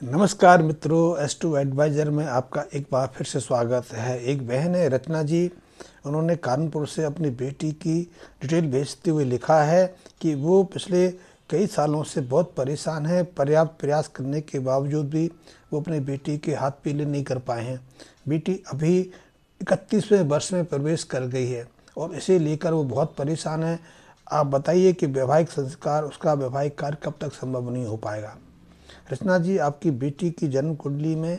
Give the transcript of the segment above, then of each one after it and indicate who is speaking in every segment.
Speaker 1: नमस्कार मित्रों, S2 adviser में आपका एक बार फिर से स्वागत है। एक बहन है रचना जी, उन्होंने कानपुर से अपनी बेटी की डिटेल भेजते हुए लिखा है कि वो पिछले कई सालों से बहुत परेशान है। पर्याप्त प्रयास करने के बावजूद भी वो अपनी बेटी के हाथ पीले नहीं कर पाए हैं। बेटी अभी 31वें वर्ष में प्रवेश कर गई है और इसे लेकर वो बहुत परेशान है। आप बताइए कि वैवाहिक संस्कार, उसका वैवाहिक कार्य कब तक संभव नहीं हो पाएगा। रचना जी, आपकी बेटी की जन्म कुंडली में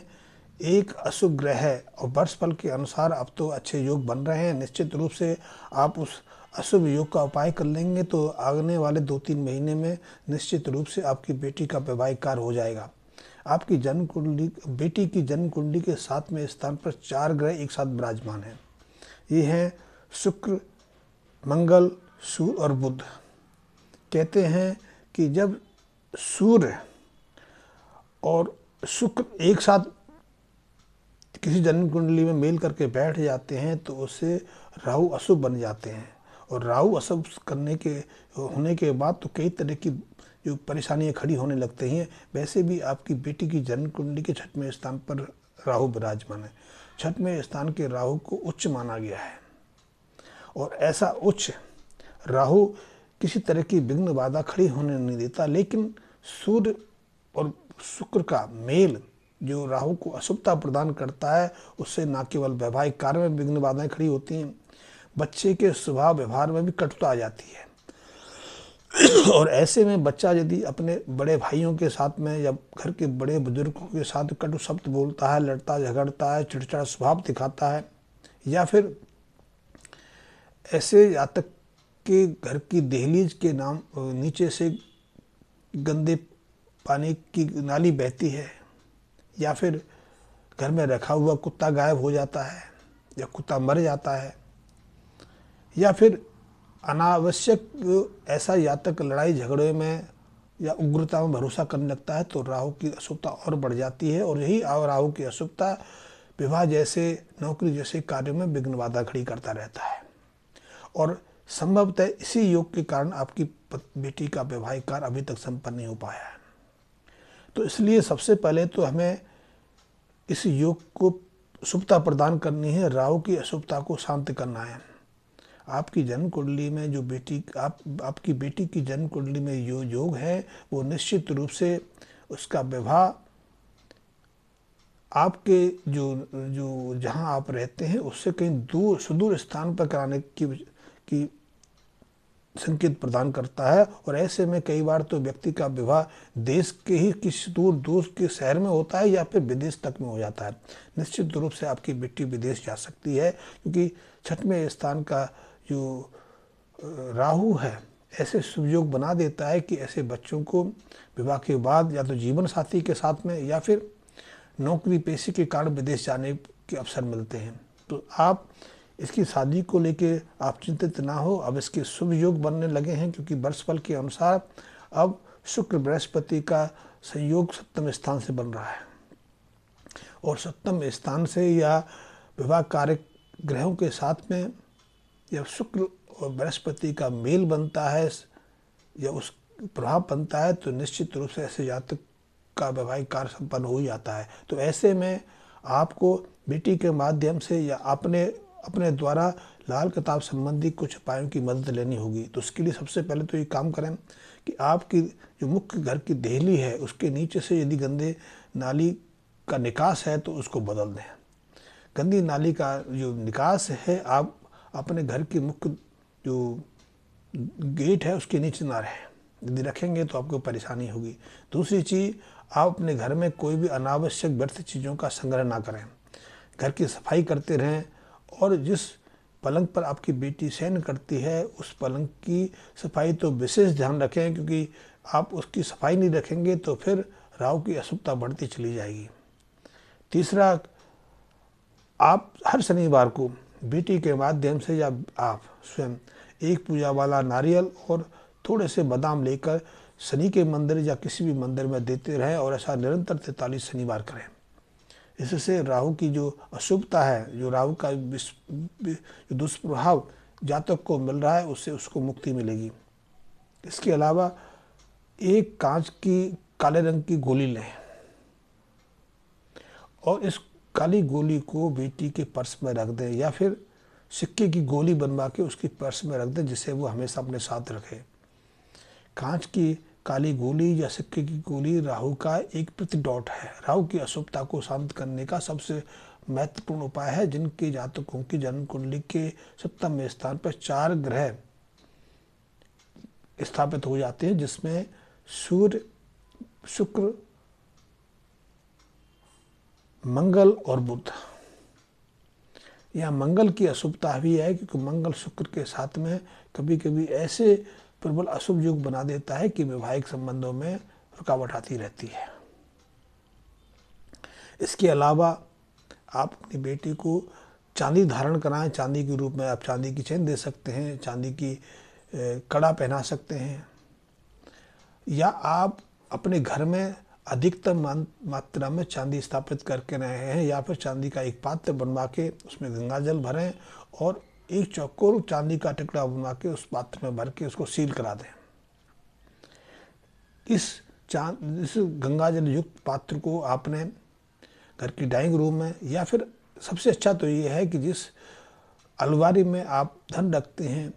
Speaker 1: एक अशुभ ग्रह है और वर्षफल के अनुसार अब तो अच्छे योग बन रहे हैं। निश्चित रूप से आप उस अशुभ योग का उपाय कर लेंगे तो आने वाले 2-3 महीने में निश्चित रूप से आपकी बेटी का वैवाहिक कार्य हो जाएगा। आपकी जन्म कुंडली, बेटी की जन्म कुंडली के 7वें स्थान पर 4 ग्रह एक साथ विराजमान हैं। ये हैं शुक्र, मंगल, सूर्य और बुध। कहते हैं कि जब सूर्य और शुक्र एक साथ किसी जन्म कुंडली में मेल करके बैठ जाते हैं तो उससे राहु अशुभ बन जाते हैं और राहु अशुभ करने के होने के बाद तो कई तरह की जो परेशानियां खड़ी होने लगती हैं। वैसे भी आपकी बेटी की जन्म कुंडली के 6वें स्थान पर राहु विराजमान है। 6वें स्थान के राहु को उच्च माना गया है और ऐसा उच्च राहु किसी तरह की विघ्न बाधा खड़ी होने नहीं देता। लेकिन सूर्य और शुक्र का मेल जो राहु को अशुभता प्रदान करता है, उससे न केवल वैवाहिक कार्य में विघ्न बाधाएं खड़ी होती हैं, बच्चे के स्वभाव व्यवहार में भी कटुता आ जाती है। और ऐसे में बच्चा यदि अपने बड़े भाइयों के साथ में या घर के बड़े बुजुर्गों के साथ कटु शब्द बोलता है, लड़ता झगड़ता है, चिड़चिड़ा स्वभाव दिखाता है, या फिर ऐसे जातक के घर की दहलीज के नाम नीचे से गंदे पानी की नाली बहती है, या फिर घर में रखा हुआ कुत्ता गायब हो जाता है या कुत्ता मर जाता है, या फिर अनावश्यक ऐसा जातक लड़ाई झगड़े में या उग्रता में भरोसा करने लगता है तो राहु की अशुभता और बढ़ जाती है। और यही राहु की अशुभता विवाह जैसे, नौकरी जैसे कार्यों में विघ्न बाधा खड़ी करता रहता है। और संभवतः इसी योग के कारण आपकी बेटी का वैवाहिक कार्य अभी तक संपन्न नहीं हो पाया है। तो इसलिए सबसे पहले तो हमें इस योग को शुभता प्रदान करनी है, राहु की अशुभता को शांत करना है। आपकी जन्म कुंडली में जो आपकी बेटी की जन्म कुंडली में जो योग है वो निश्चित रूप से उसका विवाह आपके जो जहां आप रहते हैं उससे कहीं दूर सुदूर स्थान पर कराने की संकेत प्रदान करता है। और ऐसे में कई बार तो व्यक्ति का विवाह देश के ही किसी दूर के शहर में होता है या फिर विदेश तक में हो जाता है। निश्चित रूप से आपकी बेटी विदेश जा सकती है, क्योंकि 6वें स्थान का जो राहु है ऐसे सुयोग बना देता है कि ऐसे बच्चों को विवाह के बाद या तो जीवन साथी के साथ में या फिर नौकरी पेशे के कारण विदेश जाने के अवसर मिलते हैं। तो आप इसकी शादी को लेके आप चिंतित ना हो। अब इसके शुभ योग बनने लगे हैं, क्योंकि वर्षफल के अनुसार अब शुक्र बृहस्पति का संयोग 7वें स्थान से बन रहा है और 7वें स्थान से या विवाह कार्य ग्रहों के साथ में जब शुक्र और बृहस्पति का मेल बनता है या उस प्रभाव बनता है तो निश्चित रूप से ऐसे जातक का वैवाहिक कार्य संपन्न हो जाता है। तो ऐसे में आपको बेटी के माध्यम से या अपने द्वारा लाल किताब संबंधी कुछ उपायों की मदद लेनी होगी। तो उसके लिए सबसे पहले तो ये काम करें कि आपकी जो मुख्य घर की देहली है उसके नीचे से यदि गंदे नाली का निकास है तो उसको बदल दें। गंदी नाली का जो निकास है आप अपने घर की मुख्य जो गेट है उसके नीचे ना रहें, यदि रखेंगे तो आपको परेशानी होगी। दूसरी चीज़, आप अपने घर में कोई भी अनावश्यक व्यर्थ चीज़ों का संग्रह ना करें। घर की सफाई करते रहें और जिस पलंग पर आपकी बेटी शयन करती है उस पलंग की सफाई तो विशेष ध्यान रखें, क्योंकि आप उसकी सफाई नहीं रखेंगे तो फिर राहु की अशुभता बढ़ती चली जाएगी। तीसरा, आप हर शनिवार को बेटी के माध्यम से या आप स्वयं एक पूजा वाला नारियल और थोड़े से बादाम लेकर शनि के मंदिर या किसी भी मंदिर में देते रहें और ऐसा निरंतर 43 शनिवार करें। इससे राहु की जो अशुभता है, जो राहु का दुष्प्रभाव जातक को मिल रहा है उससे उसको मुक्ति मिलेगी। इसके अलावा एक कांच की काले रंग की गोली लें और इस काली गोली को बेटी के पर्स में रख दें या फिर सिक्के की गोली बनवा के उसकी पर्स में रख दें, जिसे वो हमेशा अपने साथ रखे। कांच की काली गोली या सिक्के की गोली राहु का एक प्रतिडॉट है। राहु की अशुभता को शांत करने का सबसे महत्वपूर्ण उपाय है। जिनके जातकों की जन्म कुंडली के 7वें स्थान पर 4 ग्रह स्थापित हो जाते हैं, जिसमें सूर्य, शुक्र, मंगल और बुध। यहाँ मंगल की अशुभता भी है क्योंकि मंगल शुक्र के साथ में कभी कभी ऐसे प्रबल अशुभ योग बना देता है कि वैवाहिक संबंधों में रुकावट आती रहती है। इसके अलावा आप अपनी बेटी को चांदी धारण कराएं। चांदी के रूप में आप चांदी की चेन दे सकते हैं, चांदी की कड़ा पहना सकते हैं, या आप अपने घर में अधिकतम मात्रा में चांदी स्थापित करके रहे हैं, या फिर चांदी का एक पात्र बनवा के उसमें गंगा जल भरें और एक चौकोर चांदी का टुकड़ा बनवा के उस पात्र में भर के उसको सील करा दें। इस गंगा जल युक्त पात्र को आपने घर की डाइनिंग रूम में, या फिर सबसे अच्छा तो ये है कि जिस अलमारी में आप धन रखते हैं,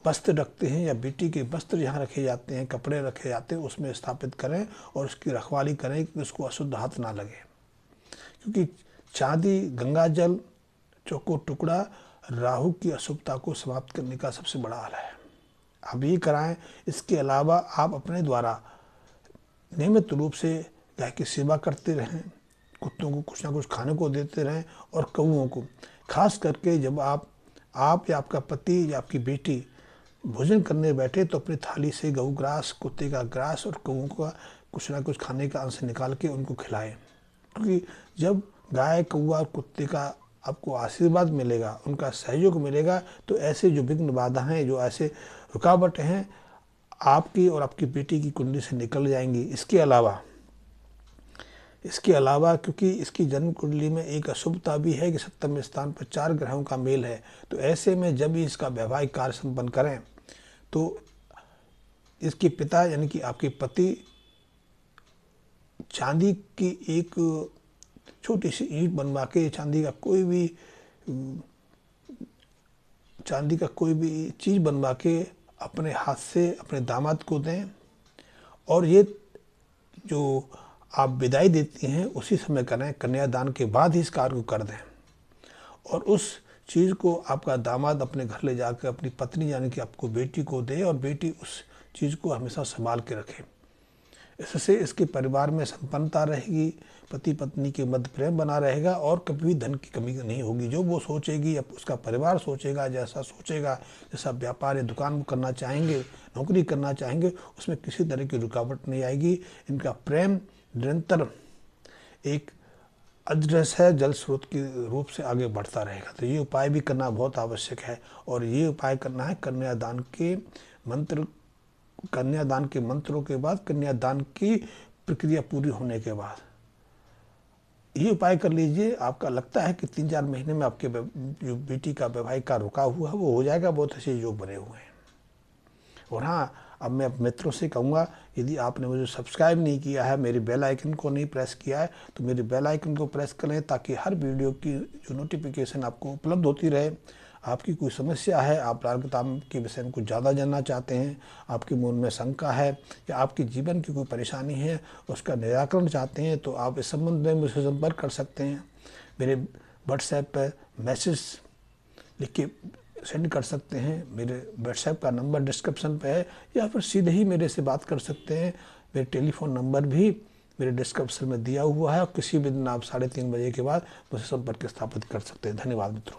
Speaker 1: वस्त्र रखते हैं, या बेटी के वस्त्र जहाँ रखे जाते हैं, कपड़े रखे जाते हैं, उसमें स्थापित करें और उसकी रखवाली करें कि उसको अशुद्ध हाथ ना लगे। क्योंकि चांदी, गंगा जल, चौकोर टुकड़ा राहु की अशुभता को समाप्त करने का सबसे बड़ा हल है। आप ये कराएं। इसके अलावा आप अपने द्वारा नियमित रूप से गाय की सेवा करते रहें, कुत्तों को कुछ ना कुछ खाने को देते रहें, और कौओं को खास करके जब आप या आपका पति या आपकी बेटी भोजन करने बैठे तो अपनी थाली से गऊ ग्रास, कुत्ते का ग्रास और कौओं का कुछ ना कुछ खाने का अंश निकाल के उनको खिलाएं। क्योंकि जब गाय, कौआ और कुत्ते का आपको आशीर्वाद मिलेगा, उनका सहयोग मिलेगा, तो ऐसे जो विघ्न बाधाएं, जो ऐसे रुकावटें हैं, आपकी और आपकी बेटी की कुंडली से निकल जाएंगी। इसके अलावा क्योंकि इसकी जन्म कुंडली में एक अशुभता भी है कि 7वें स्थान पर 4 ग्रहों का मेल है, तो ऐसे में जब भी इसका वैवाहिक कार्य संपन्न करें तो इसके पिता यानी कि आपके पति चांदी की एक छोटी सी ईंट बनवा के चांदी का कोई भी चीज़ बनवा के अपने हाथ से अपने दामाद को दें, और ये जो आप विदाई देती हैं उसी समय करें। कन्यादान के बाद ही इस कार्य को कर दें, और उस चीज़ को आपका दामाद अपने घर ले जाकर अपनी पत्नी यानी कि आपको बेटी को दे, और बेटी उस चीज़ को हमेशा संभाल के रखे। इससे इसके परिवार में संपन्नता रहेगी, पति पत्नी के मध्य प्रेम बना रहेगा, और कभी भी धन की कमी नहीं होगी। जो वो सोचेगी या उसका परिवार सोचेगा, जैसा व्यापार या दुकान करना चाहेंगे, नौकरी करना चाहेंगे, उसमें किसी तरह की रुकावट नहीं आएगी। इनका प्रेम निरंतर एक अजरस है, जल स्रोत के रूप से आगे बढ़ता रहेगा। तो ये उपाय भी करना बहुत आवश्यक है, और ये उपाय करना है कन्यादान के मंत्रों के बाद, कन्यादान की प्रक्रिया पूरी होने के बाद ये उपाय कर लीजिए। आपका लगता है कि 3-4 महीने में आपके जो बेटी का वैवाहिक कार्य रुका हुआ है वो हो जाएगा। बहुत अच्छे योग बने हुए हैं। और हाँ, अब मैं मित्रों से कहूँगा, यदि आपने मुझे सब्सक्राइब नहीं किया है, मेरे बेल आइकन को नहीं प्रेस किया है, तो मेरे बेल आइकन को प्रेस करें ताकि हर वीडियो की जो नोटिफिकेशन आपको उपलब्ध होती रहे। आपकी कोई समस्या है, आप राजगताम के विषय में कुछ ज़्यादा जानना चाहते हैं, आपके मन में शंका है, या आपके जीवन की कोई परेशानी है, उसका निराकरण चाहते हैं, तो आप इस संबंध में मुझसे संपर्क कर सकते हैं। मेरे व्हाट्सएप पर मैसेज लिख के सेंड कर सकते हैं। मेरे व्हाट्सएप का नंबर डिस्क्रिप्शन पे है, या फिर सीधे ही मेरे से बात कर सकते हैं। मेरे टेलीफोन नंबर भी मेरे डिस्क्रिप्शन में दिया हुआ है, और किसी भी दिन आप 3:30 बजे के बाद मुझसे संपर्क स्थापित कर सकते हैं। धन्यवाद मित्रों।